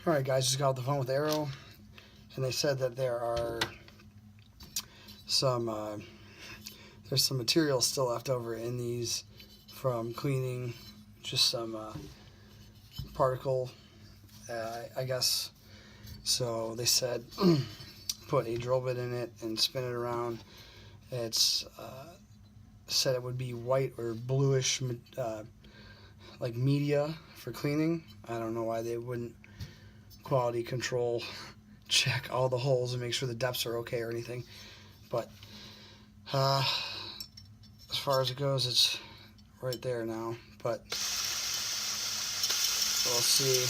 Alright guys, just got off the phone with Aero, and they said that there are some there's some material still left over in these from cleaning, just some particle, I guess. So they said put a drill bit in it and spin it around. It's said it would be white or bluish, like media for cleaning. I don't know why they wouldn't quality control check all the holes and make sure the depths are okay or anything, but as far as it goes, it's right there now. But we'll see.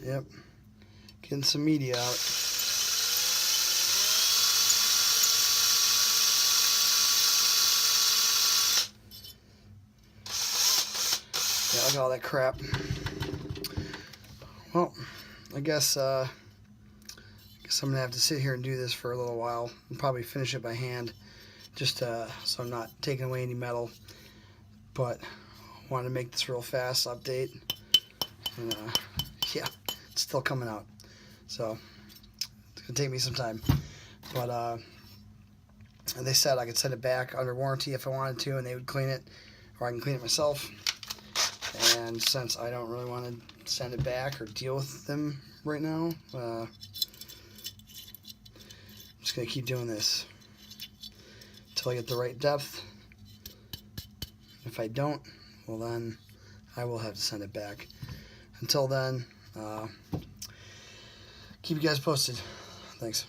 Yep, getting some media out. Yeah, look at all that crap. Well, I guess I'm gonna have to sit here and do this for a little while and probably finish it by hand, just so I'm not taking away any metal. But I wanted to make this real fast update, and yeah, it's still coming out, so it's gonna take me some time. But they said I could send it back under warranty if I wanted to, and they would clean it, or I can clean it myself. And since I don't really want to send it back or deal with them right now, I'm just going to keep doing this until I get the right depth. If I don't, well then I will have to send it back. Until then, keep you guys posted. Thanks.